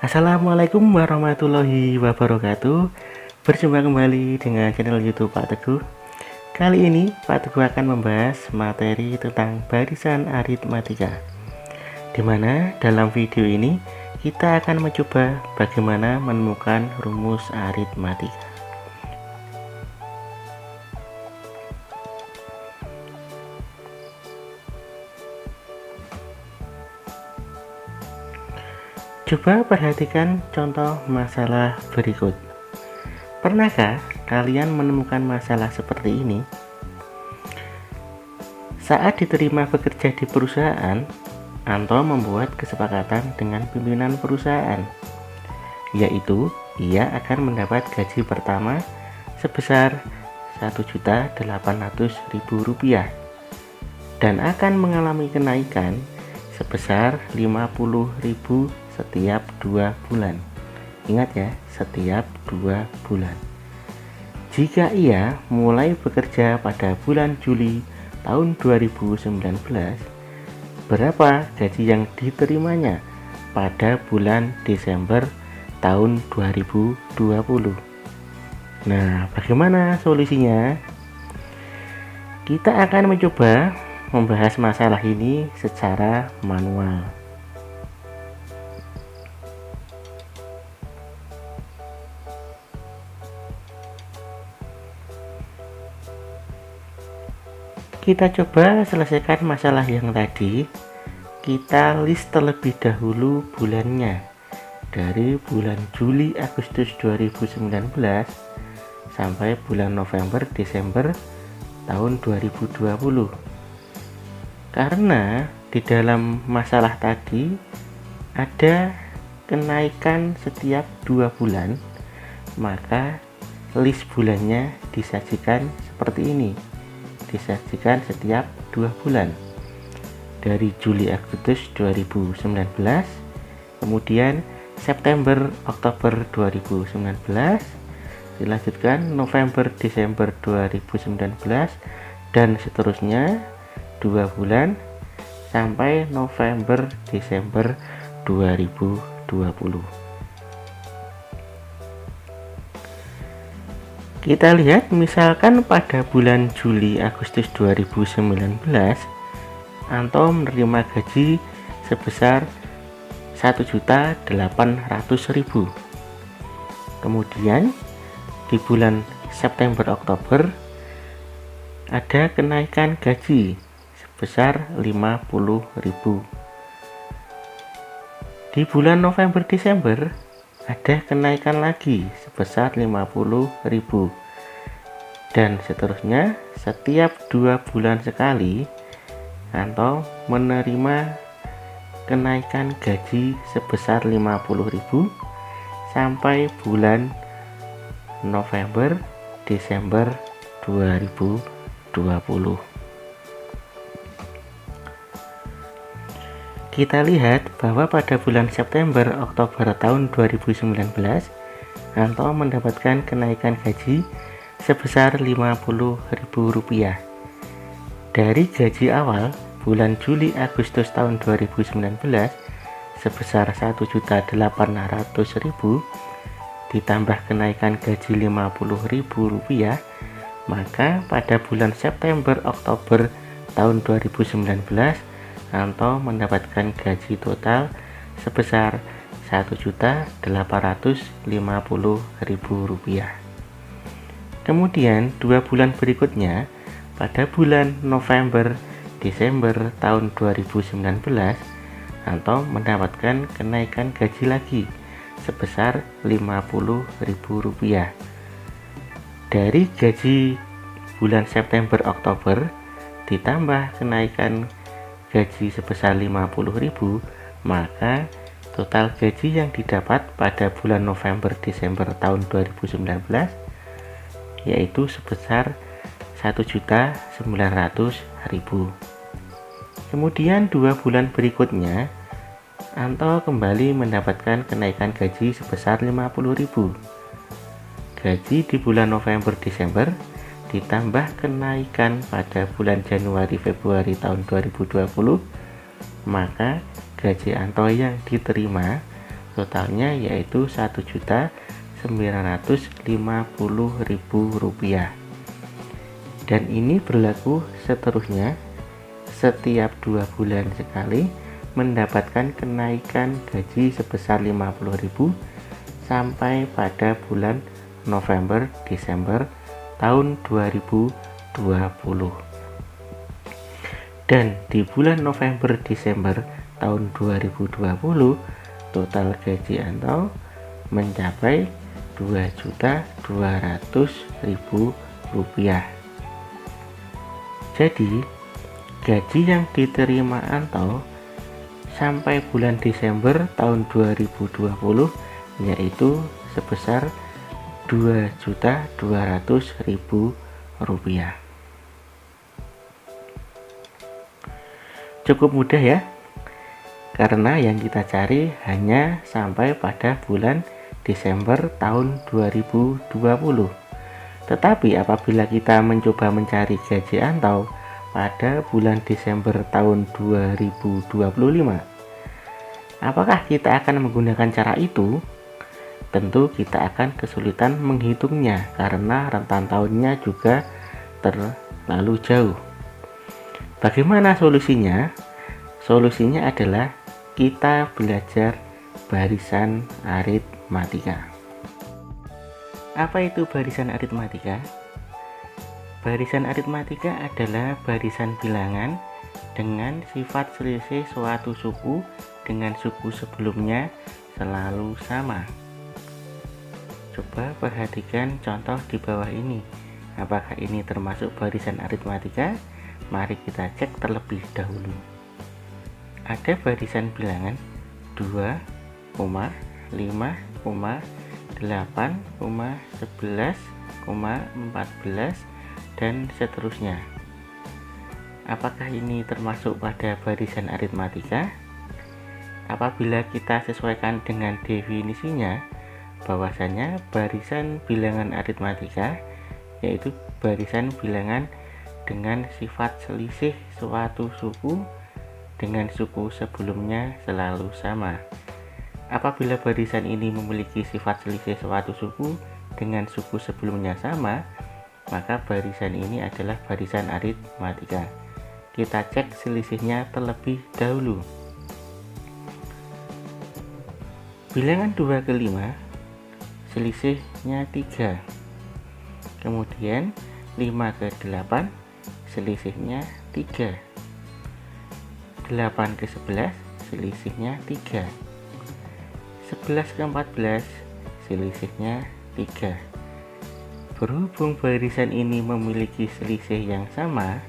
Assalamualaikum warahmatullahi wabarakatuh. Berjumpa kembali dengan channel YouTube Pak Teguh. Kali ini Pak Teguh akan membahas materi tentang barisan aritmatika, dimana dalam video ini kita akan mencoba bagaimana menemukan rumus aritmatika. Coba perhatikan contoh masalah berikut. Pernahkah kalian menemukan masalah seperti ini? Saat diterima bekerja di perusahaan, Anto membuat kesepakatan dengan pimpinan perusahaan, yaitu ia akan mendapat gaji pertama sebesar Rp1.800.000 dan akan mengalami kenaikan sebesar Rp50.000 setiap 2 bulan. Ingat ya, setiap 2 bulan. Jika ia mulai bekerja pada bulan Juli tahun 2019, berapa gaji yang diterimanya pada bulan Desember tahun 2020? Nah, bagaimana solusinya? Kita akan mencoba membahas masalah ini secara manual. Kita coba selesaikan masalah yang tadi. Kita list terlebih dahulu bulannya, dari bulan Juli Agustus 2019 sampai bulan November Desember tahun 2020. Karena di dalam masalah tadi ada kenaikan setiap 2 bulan, maka list bulannya disajikan seperti ini. Disajikan setiap 2 bulan, dari Juli Agustus 2019, kemudian September Oktober 2019, dilanjutkan November Desember 2019, dan seterusnya 2 bulan sampai November Desember 2020. Kita lihat misalkan pada bulan Juli Agustus 2019 Anto menerima gaji sebesar Rp1.800.000. Kemudian di bulan September Oktober ada kenaikan gaji sebesar Rp50.000. Di bulan November Desember ada kenaikan lagi sebesar Rp50.000, dan seterusnya setiap 2 bulan sekali Anto menerima kenaikan gaji sebesar Rp50.000 sampai bulan November Desember 2020. Kita lihat bahwa pada bulan September Oktober tahun 2019 Anto mendapatkan kenaikan gaji sebesar Rp50.000. Dari gaji awal bulan Juli Agustus tahun 2019 sebesar Rp1.800.000 ditambah kenaikan gaji Rp50.000, maka pada bulan September Oktober tahun 2019 Anto mendapatkan gaji total sebesar Rp1.850.000. Kemudian 2 bulan berikutnya, pada bulan November Desember tahun 2019 Anto mendapatkan kenaikan gaji lagi sebesar Rp50.000. Dari gaji bulan September Oktober ditambah kenaikan gaji sebesar Rp50.000, maka total gaji yang didapat pada bulan November Desember tahun 2019 yaitu sebesar Rp1.900.000. Kemudian 2 bulan berikutnya Anto kembali mendapatkan kenaikan gaji sebesar Rp50.000. Gaji di bulan November Desember ditambah kenaikan pada bulan Januari Februari tahun 2020, maka gaji Anto yang diterima totalnya yaitu Rp1.950.000, dan ini berlaku seterusnya. Setiap 2 bulan sekali mendapatkan kenaikan gaji sebesar 50.000 sampai pada bulan November Desember tahun 2020. Dan di bulan November Desember tahun 2020 total gaji Anto mencapai Rp2.200.000. Jadi gaji yang diterima Anto sampai bulan Desember tahun 2020 yaitu sebesar Rp2.200.000. Cukup mudah ya, karena yang kita cari hanya sampai pada bulan Desember tahun 2020. Tetapi apabila kita mencoba mencari gaji Anto pada bulan Desember tahun 2025, apakah kita akan menggunakan cara itu? Tentu kita akan kesulitan menghitungnya karena rentan tahunnya juga terlalu jauh. Bagaimana solusinya? Solusinya adalah kita belajar barisan aritmatika. Apa itu barisan aritmatika? Barisan aritmatika adalah barisan bilangan dengan sifat selisih suatu suku dengan suku sebelumnya selalu sama. Coba perhatikan contoh di bawah ini. Apakah ini termasuk barisan aritmatika? Mari kita cek terlebih dahulu. Ada barisan bilangan 2, 5, 8, 11, 14, dan seterusnya. Apakah ini termasuk pada barisan aritmatika? Apabila kita sesuaikan dengan definisinya, bahwasanya barisan bilangan aritmatika yaitu barisan bilangan dengan sifat selisih suatu suku dengan suku sebelumnya selalu sama. Apabila barisan ini memiliki sifat selisih suatu suku dengan suku sebelumnya sama, maka barisan ini adalah barisan aritmatika. Kita cek selisihnya terlebih dahulu. Bilangan 2 ke 5 selisihnya 3. Kemudian 5 ke 8 selisihnya 3. 8 ke 11 selisihnya 3. 11 ke 14 selisihnya 3. Berhubung barisan ini memiliki selisih yang sama,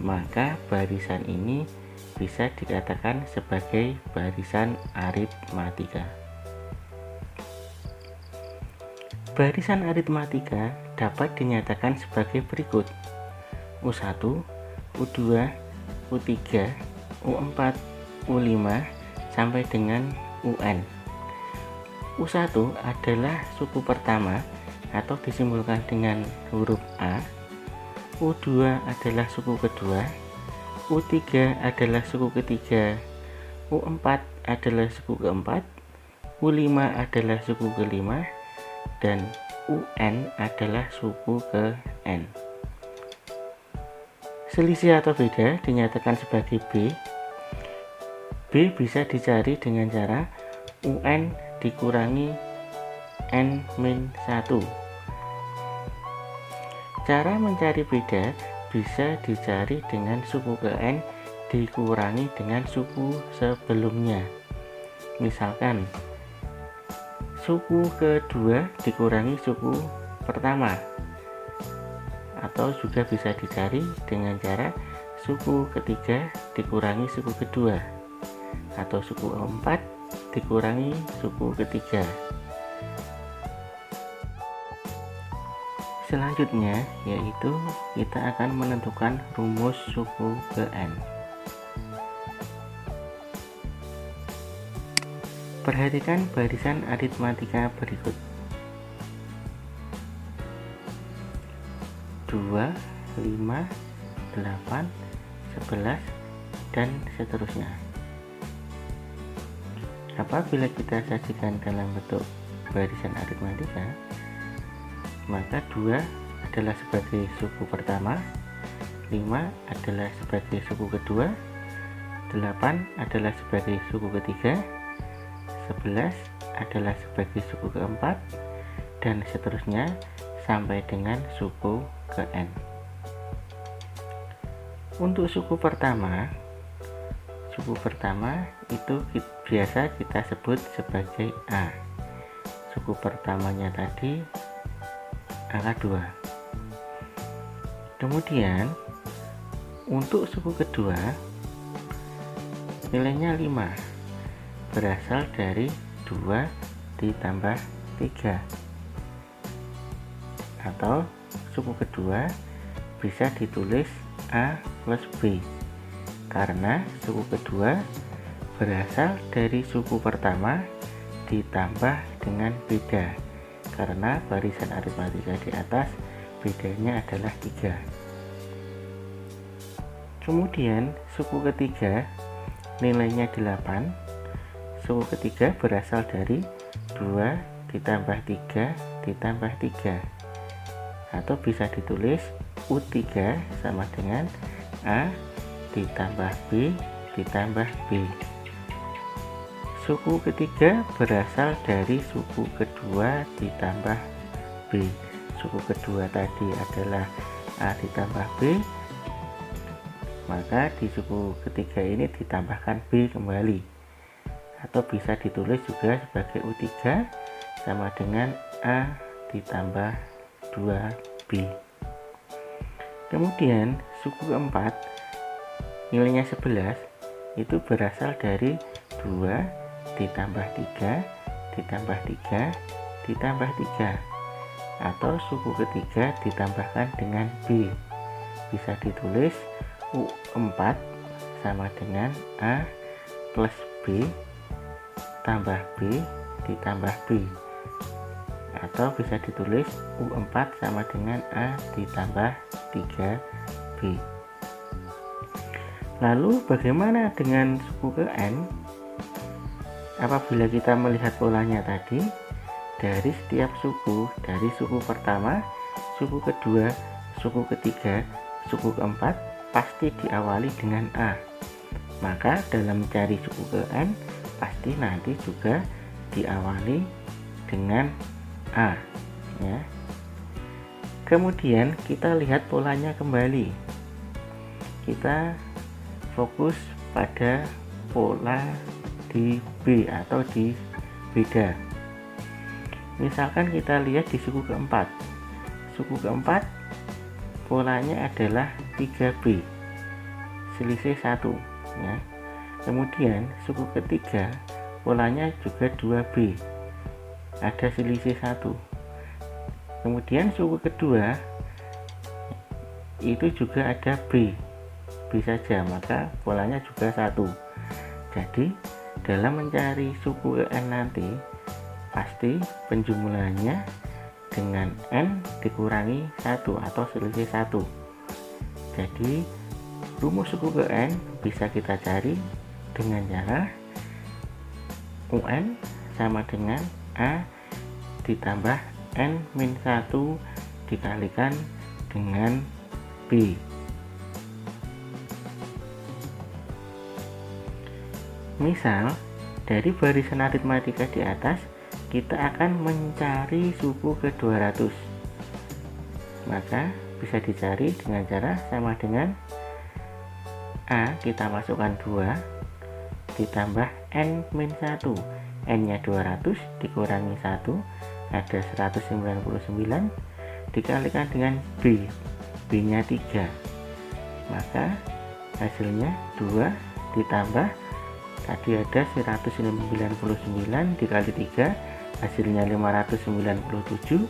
maka barisan ini bisa dikatakan sebagai barisan aritmatika. Barisan aritmatika dapat dinyatakan sebagai berikut: U1, U2, U3, U4, U5 sampai dengan UN. U1 adalah suku pertama atau disimbolkan dengan huruf A. U2 adalah suku kedua, U3 adalah suku ketiga, U4 adalah suku keempat, U5 adalah suku kelima, dan UN adalah suku ke N. Selisih atau beda dinyatakan sebagai B. B bisa dicari dengan cara UN dikurangi N-1. Cara mencari beda bisa dicari dengan suku ke N dikurangi dengan suku sebelumnya. Misalkan suku kedua dikurangi suku pertama, atau juga bisa dicari dengan cara suku ketiga dikurangi suku kedua, atau suku keempat dikurangi suku ketiga. Selanjutnya yaitu kita akan menentukan rumus suku ke N. Perhatikan barisan aritmatika berikut: 2, 5, 8, 11, dan seterusnya. Apabila kita sajikan dalam bentuk barisan aritmatika, maka 2 adalah sebagai suku pertama, 5 adalah sebagai suku kedua, 8 adalah sebagai suku ketiga, 11 adalah sebagai suku keempat, dan seterusnya sampai dengan suku ke N. Untuk suku pertama itu biasa kita sebut sebagai A. Suku pertamanya tadi angka 2. Kemudian untuk suku kedua nilainya 5, berasal dari 2 ditambah 3, atau suku kedua bisa ditulis A plus B, karena suku kedua berasal dari suku pertama ditambah dengan beda, karena barisan aritmatika di atas bedanya adalah 3. Kemudian suku ketiga nilainya 8. Suku ketiga berasal dari 2 ditambah 3 ditambah 3, atau bisa ditulis U3 sama dengan A ditambah B ditambah B. Suku ketiga berasal dari suku kedua ditambah B. Suku kedua tadi adalah A ditambah B, maka di suku ketiga ini ditambahkan B kembali, atau bisa ditulis juga sebagai U3 sama dengan A ditambah 2B. Kemudian suku keempat nilainya 11, itu berasal dari 2 ditambah 3 ditambah 3 ditambah 3, atau suku ketiga ditambahkan dengan B. Bisa ditulis U4 sama dengan A plus B tambah B ditambah B, atau bisa ditulis U4 sama dengan A ditambah 3B. Lalu bagaimana dengan suku ke N? Apabila kita melihat polanya tadi, dari setiap suku, dari suku pertama, suku kedua, suku ketiga, suku keempat pasti diawali dengan A. Maka dalam mencari suku ke N pasti nanti juga diawali dengan A, ya. Kemudian kita lihat polanya kembali. Kita fokus pada pola di B atau di beda. Misalkan kita lihat di suku keempat. Suku keempat polanya adalah 3B, selisih 1, ya. Kemudian suku ketiga polanya juga 2B, ada selisih 1. Kemudian suku kedua itu juga ada B saja, maka polanya juga 1. Jadi dalam mencari suku N nanti pasti penjumlahannya dengan N dikurangi 1 atau selisih 1. Jadi rumus suku ke N bisa kita cari dengan cara UN sama dengan A ditambah N-1 dikalikan dengan B. Misal dari barisan aritmatika di atas kita akan mencari suku ke 200, maka bisa dicari dengan cara sama dengan A kita masukkan 2 ditambah N-1, N nya 200 dikurangi 1 ada 199 dikalikan dengan B nya 3, maka hasilnya 2 ditambah tadi ada 199 dikali 3 hasilnya 597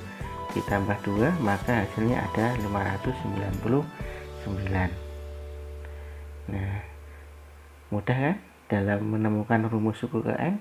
ditambah 2 maka hasilnya ada 599. Nah, mudah kan dalam menemukan rumus suku ke N?